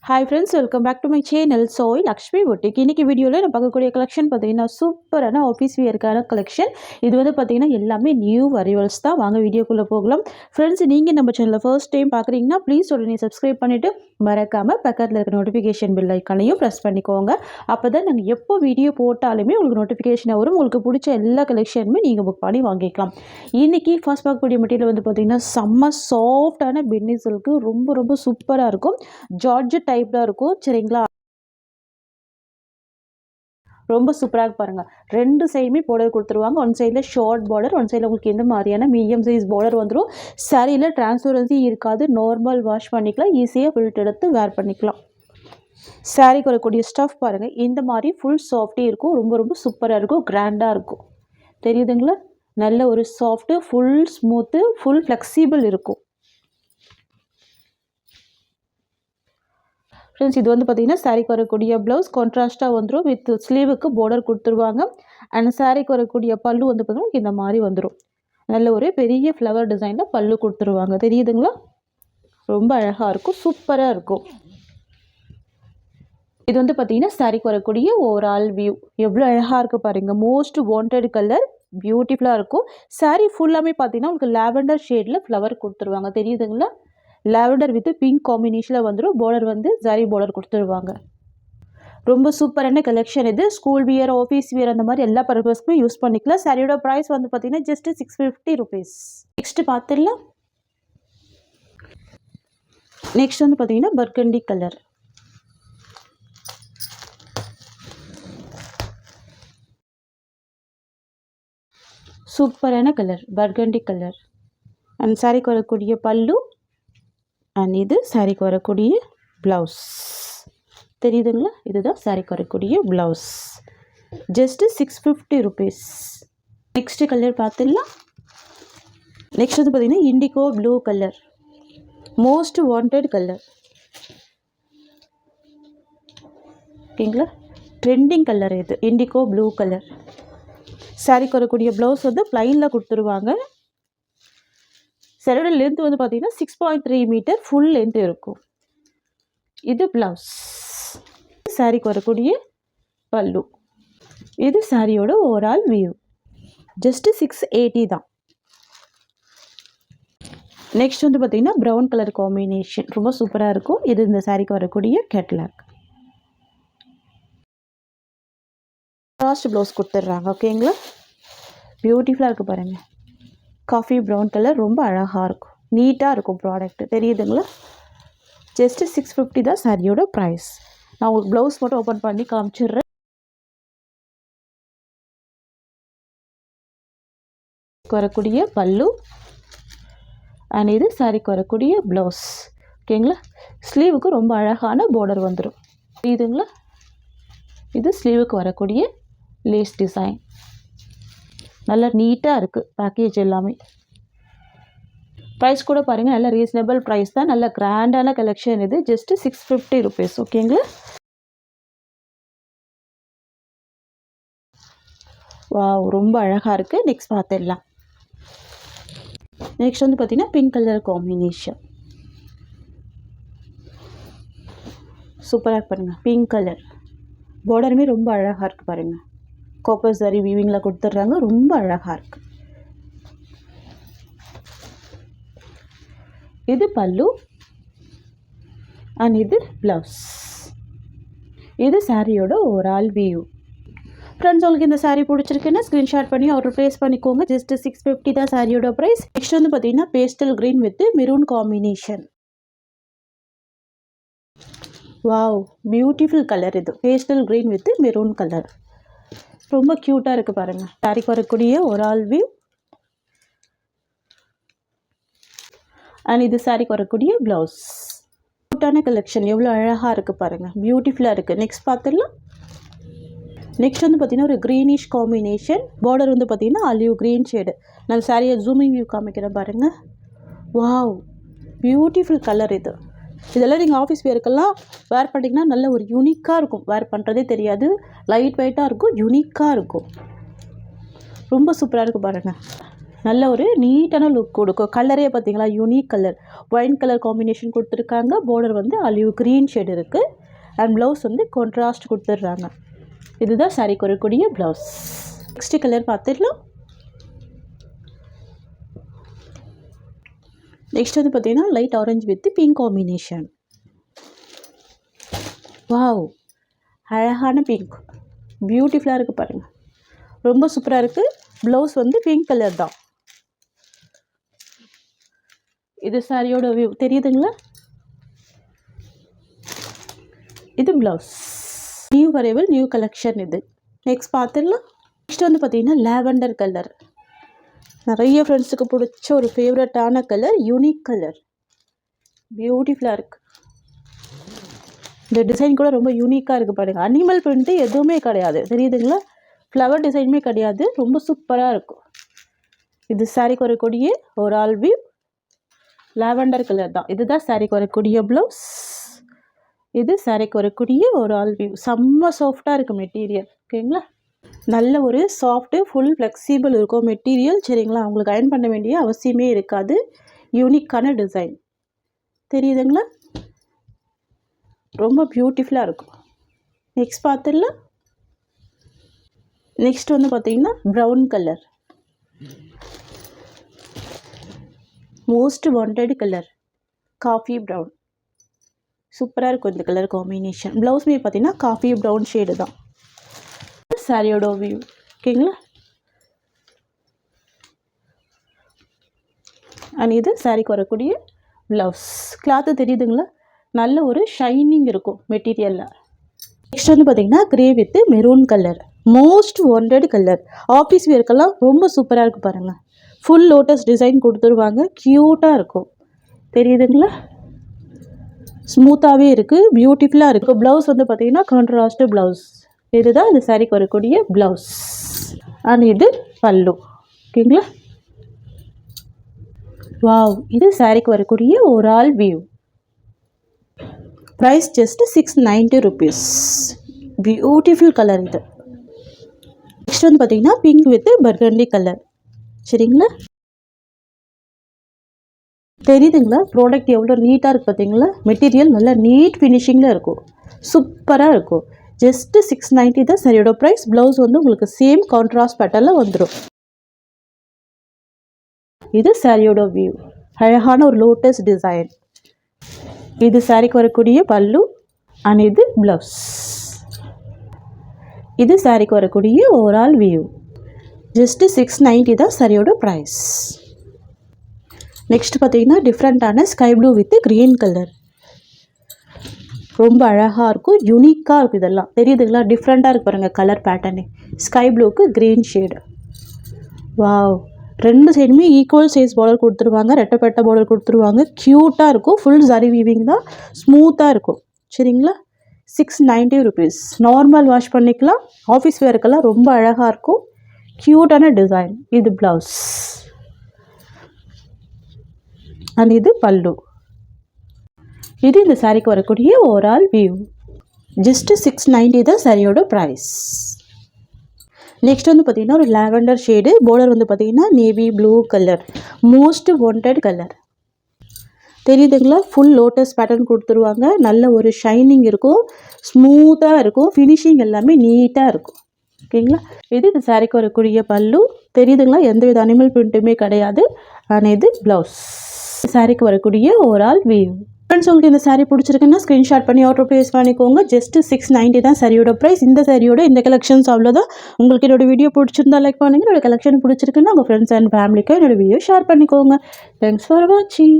Hi friends, welcome back to my channel. சோய் Lakshmi boutique. இன்றைக்கி வீடியோவில் நான் பார்க்கக்கூடிய கலெக்ஷன் பார்த்தீங்கன்னா சூப்பரான ஆஃபீஸ் வியருக்கான கலெக்ஷன். இது வந்து பார்த்திங்கன்னா எல்லாமே நியூ அரைவல்ஸ் தான். வாங்க வீடியோக்குள்ளே போகலாம். ஃப்ரெண்ட்ஸ், நீங்கள் நம்ம சேனலில் ஃபர்ஸ்ட் டைம் பார்க்குறீங்கன்னா ப்ளீஸ் உடனே சப்ஸ்கிரைப் பண்ணிவிட்டு மறக்காமல் பக்கத்தில் இருக்க நோட்டிஃபிகேஷன் பெல் ஐக்கானையும் ப்ரெஸ் பண்ணிக்கோங்க. அப்போ தான் நாங்கள் எப்போ வீடியோ போட்டாலுமே உங்களுக்கு நோட்டிஃபிகேஷன் வரும். உங்களுக்கு பிடிச்ச எல்லா கலெக்ஷனுமே நீங்கள் புக் பண்ணி வாங்கிக்கலாம். இன்றைக்கி ஃபர்ஸ்ட் பார்க்கக்கூடிய மெட்டீரியல் வந்து பார்த்திங்கன்னா செம்ம சாஃப்டான பென்னி சில்க்கு. ரொம்ப சூப்பராக இருக்கும். ஜார்ஜெட் டைப்ல இருக்கும். சரிங்களா, ரொம்ப சூப்பராக பாருங்கள். ரெண்டு சைடுமே பார்டர் கொடுத்துருவாங்க. ஒன் சைடில் ஷார்ட் பார்டர், ஒன் சைடில் உங்களுக்கு எந்த மாதிரியான மீடியம் சைஸ் பார்டர் வந்துடும். சாரியில் டிரான்ஸ்பரன்சி இருக்காது. நார்மல் வாஷ் பண்ணிக்கலாம். ஈஸியாக ஃபில்ட் எடுத்து வேர் பண்ணிக்கலாம். சாரிக்கு வரக்கூடிய ஸ்டஃப் பாருங்கள். இந்த மாதிரி ஃபுல் சாஃப்டே இருக்கும். ரொம்ப சூப்பராக இருக்கும். கிராண்டாக இருக்கும். தெரியுதுங்களா? நல்ல ஒரு soft, full smooth, full flexible இருக்கும். ஃப்ரெண்ட்ஸ், இது வந்து பார்த்திங்கன்னா சாரிக்கு வரக்கூடிய ப்ளவுஸ் கான்ட்ராஸ்ட்டாக வந்துடும். வித் ஸ்லீவுக்கு பார்டர் கொடுத்துருவாங்க. அண்ட் சாரிக்கு வரக்கூடிய பல்லு வந்து பார்த்திங்கன்னா இந்த மாதிரி வந்துடும். நல்ல ஒரு பெரிய ஃப்ளவர் டிசைனில் பல்லு கொடுத்துருவாங்க. தெரியுதுங்களா? ரொம்ப அழகாக இருக்கும். சூப்பராக இருக்கும். இது வந்து பார்த்திங்கன்னா சாரிக்கு வரக்கூடிய ஓவரால் வியூ. எவ்வளோ அழகாக இருக்குது பாருங்கள். மோஸ்ட் வாண்டட் கலர், பியூட்டிஃபுல்லாக இருக்கும். சாரி ஃபுல்லாமே பார்த்திங்கன்னா உங்களுக்கு லாவெண்டர் ஷேடில் ஃப்ளவர் கொடுத்துருவாங்க. தெரியுதுங்களா? லாவெண்டர் வித் பிங்க் காம்பினேஷனில் வந்துடும். பார்டர் வந்து ஜரி பார்டர் கொடுத்துருவாங்க. ரொம்ப சூப்பரான கலெக்ஷன் இது. ஸ்கூல் வியர், ஆஃபீஸ் வியர் அந்த மாதிரி எல்லா பர்பஸ்க்குமே யூஸ் பண்ணிக்கலாம். சாரியோட ப்ரைஸ் வந்து பார்த்தீங்கன்னா ஜஸ்ட் 650 rupees. நெக்ஸ்ட் பார்த்துடலாம். நெக்ஸ்ட் வந்து பார்த்தீங்கன்னா பர்கண்டி கலர். சூப்பரான கலர் பர்கண்டி கலர். அண்ட் சாரிக்கு வரக்கூடிய பல்லு, அண்ட் இது சாரிக்கு வரக்கூடிய ப்ளவுஸ். தெரியுதுங்களா? இதுதான் சாரிக்கு வரக்கூடிய blouse. Just 650 rupees. Next colour பார்த்துடலாம். நெக்ஸ்ட் வந்து பார்த்திங்கன்னா indigo blue colour. Most wanted colour. ஓகேங்களா? ட்ரெண்டிங் கலர் இது இண்டிகோ ப்ளூ கலர். சாரிக்கு வரக்கூடிய ப்ளவுஸ் வந்து ப்ளைனில் கொடுத்துருவாங்க. சாரியோட லென்த் வந்து பார்த்தீங்கன்னா 6.3 மீட்டர் ஃபுல் லென்த் இருக்கும். இது ப்ளவுஸ். சாரிக்கு வரக்கூடிய பல்லு. இது சாரியோட ஓவரால் வியூ. ஜஸ்ட்டு 680 தான். நெக்ஸ்ட் வந்து பார்த்தீங்கன்னா ப்ரௌன் கலர் காம்பினேஷன். ரொம்ப சூப்பராக இருக்கும். இது இந்த சாரிக்கு வரக்கூடிய கேட்லாக். லாஸ்ட் ப்ளவுஸ் கொடுத்துட்றாங்க. ஓகேங்களா? பியூட்டிஃபுல்லாக இருக்குது பாருங்கள். Coffee brown colour. ரொம்ப அழகாக இருக்கும். நீட்டாக இருக்கும் ப்ராடக்ட். தெரியுதுங்களா? ஜஸ்ட்டு 650 தான் சாரியோட ப்ரைஸ். நான் உங்களுக்கு ப்ளவுஸ் மட்டும் ஓப்பன் பண்ணி காமிச்சிடுறேன். வரக்கூடிய பல்லு, அண்ட் இது சாரிக்கு வரக்கூடிய ப்ளவுஸ். ஓகேங்களா? ஸ்லீவுக்கு ரொம்ப அழகான பார்டர் வந்துடும். தெரியுதுங்களா? இது ஸ்லீவுக்கு வரக்கூடிய லேஸ் டிசைன். நல்லா நீட்டாக இருக்குது பேக்கேஜ் எல்லாமே. ப்ரைஸ் கூட பாருங்கள், நல்ல ரீசனபிள் ப்ரைஸ் தான். நல்ல கிராண்டான கலெக்ஷன் இது. Just 650 rupees. ஓகேங்களா? வாவ், ரொம்ப அழகாக இருக்குது. நெக்ஸ்ட் பார்த்துடலாம். நெக்ஸ்ட் வந்து பார்த்திங்கன்னா பிங்க் கலர் காம்பினேஷன். சூப்பராக பாருங்கள். பிங்க் கலர் பார்டருமே ரொம்ப அழகாக இருக்குது பாருங்கள். காப்பர் சரி வீவிங்கில் கொடுத்துட்றாங்க. ரொம்ப அழகாக இருக்குது. இது பல்லு, அண்ட் இது ப்ளவுஸ். இது சாரியோட ஓவரால் வியூ. ஃப்ரெண்ட்ஸ், உங்களுக்கு இந்த சாரீ பிடிச்சிருக்குன்னா ஸ்க்ரீன்ஷாட் பண்ணி ஆர்டர் ப்ளேஸ் பண்ணிக்கோங்க. ஜஸ்ட்டு 650 தான் சாரியோட ப்ரைஸ். நெக்ஸ்ட் வந்து பார்த்தீங்கன்னா pastel green with maroon combination. Wow, beautiful colour இது. Pastel green with maroon colour. ரொம்ப க்யூட்டாக இருக்குது பாருங்கள். சாரிக்கு வரக்கூடிய ஓவரால் வியூ. அண்ட் இது சாரிக்கு வரக்கூடிய ப்ளவுஸ். க்யூட்டான கலெக்ஷன். எவ்வளோ அழகாக இருக்குது பாருங்கள். பியூட்டிஃபுல்லாக இருக்குது. நெக்ஸ்ட் பார்த்துடலாம். நெக்ஸ்ட் வந்து பார்த்திங்கன்னா ஒரு க்ரீனிஷ் காம்பினேஷன். பார்டர் வந்து பார்த்திங்கன்னா ஆலிவ் க்ரீன் ஷேடு. நான் சாரியை ஜூமிங் வியூ காமிக்கிறேன் பாருங்கள். வாவ், பியூட்டிஃபுல் கலர் இது. இதெல்லாம் நீங்கள் ஆஃபீஸ் வேர்க்கெல்லாம் வேர் பண்ணிங்கன்னா நல்ல ஒரு யூனிக்காக இருக்கும். வேர் பண்ணுறதே தெரியாது. லைட் வெயிட்டாக இருக்கும். யூனிக்காக இருக்கும். ரொம்ப சூப்பராக இருக்குது பாருங்கள். நல்ல ஒரு நீட்டான லுக் கொடுக்கும். கலரே பார்த்தீங்களா unique colour, wine colour combination கொடுத்துருக்காங்க. பார்டர் வந்து ஆலிவ் க்ரீன் ஷேட் இருக்குது. அண்ட் ப்ளவுஸ் வந்து கான்ட்ராஸ்ட் கொடுத்துட்றாங்க. இதுதான் சாரீக்கு வரக்கூடிய ப்ளவுஸ். நெக்ஸ்ட் கலர் பார்த்துடலாம். நெக்ஸ்ட் வந்து பார்த்தீங்கன்னா light orange with pink combination. Wow, அழகான பிங்க், பியூட்டிஃபுல்லாக இருக்குது பாருங்கள். ரொம்ப சூப்பராக இருக்குது. ப்ளவுஸ் வந்து பிங்க் கலர் தான். இது சாரியோட வியூ தெரியுதுங்களா? இது ப்ளவுஸ். நியூ வரைவல், நியூ கலெக்ஷன் இது. நெக்ஸ்ட் பார்த்துடலாம். நெக்ஸ்ட் வந்து பார்த்தீங்கன்னா லாவெண்டர் கலர். நிறைய ஃப்ரெண்ட்ஸுக்கு பிடிச்ச ஒரு ஃபேவரட்டான கலர், யூனிக் கலர், பியூட்டிஃபுல்லாக இருக்குது. இந்த டிசைன் கூட ரொம்ப யூனிக்காக இருக்குது பாருங்கள். அனிமல் பிரிண்ட்டு எதுவுமே கிடையாது, தெரியுதுங்களா? ஃப்ளவர் டிசைனுமே கிடையாது. ரொம்ப சூப்பராக இருக்கும். இது சாரிக்கு வரக்கூடிய ஒரு ஆல் வியூ. லாவெண்டர் கலர் தான். இதுதான் சாரிக்கு வரக்கூடிய ப்ளவுஸ். இது சாரிக்கு வரக்கூடிய ஒரு ஆல் வியூ. செம்ம சாஃப்டாக இருக்குது மெட்டீரியல். ஓகேங்களா? நல்ல ஒரு சாஃப்ட்டு, ஃபுல் ஃப்ளெக்சிபிள் இருக்கும் மெட்டீரியல். சரிங்களா? உங்களுக்கு அயர்ன் பண்ண வேண்டிய அவசியமே இருக்காது. யூனிக்கான டிசைன் தெரியுதுங்களா? ரொம்ப பியூட்டிஃபுல்லாக இருக்கும். நெக்ஸ்ட் பார்த்துடலாம். நெக்ஸ்ட் வந்து பார்த்தீங்கன்னா brown colour, most wanted colour, coffee brown. சூப்பராக இருக்கும் இந்த கலர் காம்பினேஷன். ப்ளவுஸுமே பார்த்தீங்கன்னா காஃபி ப்ரௌன் ஷேடு தான். சாரியோட வியூ. ஓகேங்களா? அண்ட் இது சாரிக்கு வரக்கூடிய ப்ளவுஸ். கிளாத்து தெரியுதுங்களா? நல்ல ஒரு ஷைனிங் இருக்கும் மெட்டீரியலில். நெக்ஸ்ட் வந்து பார்த்தீங்கன்னா grey with maroon colour, most wanted colour. Office வேர்க்கெல்லாம் ரொம்ப சூப்பராக இருக்குது பாருங்கள். ஃபுல் லோட்டஸ் டிசைன் கொடுத்துருவாங்க. க்யூட்டாக இருக்கும். தெரியுதுங்களா? ஸ்மூத்தாகவே இருக்குது, பியூட்டிஃபுல்லாக இருக்குது. ப்ளவுஸ் வந்து பார்த்தீங்கன்னா கான்ட்ராஸ்ட்டு ப்ளவுஸ். இதுதான் இந்த சாரிக்கு வரக்கூடிய ப்ளவுஸ். அண்ட் இது பல்லு. ஓகேங்களா? வாவ், இது சாரிக்கு வரக்கூடிய ஒரு all view. Price just 690 rupees. Beautiful colour இது. நெக்ஸ்ட் வந்து பார்த்தீங்கன்னா பிங்க் வித் பர்கண்டி கலர். சரிங்களா? தெரியுதுங்களா? ப்ராடக்ட் எவ்வளோ நீட்டாக இருக்குது பார்த்தீங்களா? மெட்டீரியல் நல்லா நீட் ஃபினிஷிங்கில் இருக்கும். சூப்பராக இருக்கும். ஜஸ்ட்டு 690 தான் சரியோட ப்ரைஸ். ப்ளவுஸ் வந்து உங்களுக்கு சேம் கான்ட்ராஸ்ட் பேட்டர்னில் வந்துடும். இது சாரியோட வியூ. அழகான ஒரு லோட்டஸ் டிசைன். இது சாரிக்கு வரக்கூடிய பல்லு. அண்ட் இது ப்ளவுஸ். இது சாரிக்கு வரக்கூடிய ஓவரால் வியூ. ஜஸ்ட்டு 690 தான் சரியோட ப்ரைஸ். நெக்ஸ்ட் பார்த்தீங்கன்னா டிஃப்ரெண்ட்டான sky blue with green colour. ரொம்ப அழகாக இருக்கும், யூனிக்காக இருக்கும். இதெல்லாம் தெரியுதுங்களா? டிஃப்ரெண்ட்டாக இருக்கு பாருங்கள் கலர் பேட்டர்னு. ஸ்கை ப்ளூக்கு க்ரீன் ஷேடு. வாவ், ரெண்டு சைடுமே ஈக்குவல் சைஸ் பார்டர் கொடுத்துருவாங்க. ரெட்டப்பட்ட பார்டர் கொடுத்துருவாங்க. க்யூட்டாக இருக்கும். ஃபுல் சரி வீவிங் தான், ஸ்மூத்தாக இருக்கும். சரிங்களா? 690 rupees. நார்மல் வாஷ் பண்ணிக்கலாம். ஆஃபீஸ் வேர்க்கெல்லாம் ரொம்ப அழகாக இருக்கும். க்யூட்டான டிசைன். இது ப்ளவுஸ். அண்ட் இது பல்லு. இது இந்த சாரிக்கு வரக்கூடிய ஓவரால் வியூ. ஜஸ்ட்டு 690 தான் சாரியோட ப்ரைஸ். நெக்ஸ்ட் வந்து பார்த்தீங்கன்னா ஒரு லாவெண்டர் ஷேடு. பார்டர் வந்து பார்த்தீங்கன்னா navy blue colour, most wanted colour. தெரியுதுங்களா? ஃபுல் லோட்டஸ் பேட்டர்ன் கொடுத்துருவாங்க. நல்ல ஒரு ஷைனிங் இருக்கும், ஸ்மூத்தாக இருக்கும். ஃபினிஷிங் எல்லாமே நீட்டாக இருக்கும். ஓகேங்களா? இது இந்த சாரிக்கு வரக்கூடிய பல்லு. தெரியுதுங்களா? எந்த வித அனிமல் பிரிண்ட்டுமே கிடையாது. ஆனால் இது ப்ளவுஸ். சாரிக்கு வரக்கூடிய ஓவரால் வியூ. ஃப்ரெண்ட்ஸ், உங்களுக்கு இந்த சாரீ பிடிச்சிருக்குன்னா ஸ்க்ரீன்ஷாட் பண்ணி ஆர்டர் ப்ளேஸ் பண்ணிக்கோங்க. ஜஸ்ட்டு 690 தான் சாரியோட ப்ரைஸ். இந்த சாரியோட இந்த கலெக்ஷன்ஸ் அவ்வளோதான். உங்களுக்கு என்னோட வீடியோ பிடிச்சிருந்தா லைக் பண்ணுங்கள். என்னோட கலெக்ஷன் பிடிச்சிருக்குன்னா உங்கள் ஃப்ரெண்ட்ஸ் அண்ட் ஃபேமிலிக்கு என்னோட வீடியோ ஷேர் பண்ணிக்கோங்க. தேங்க்ஸ் ஃபார் வாட்சிங்.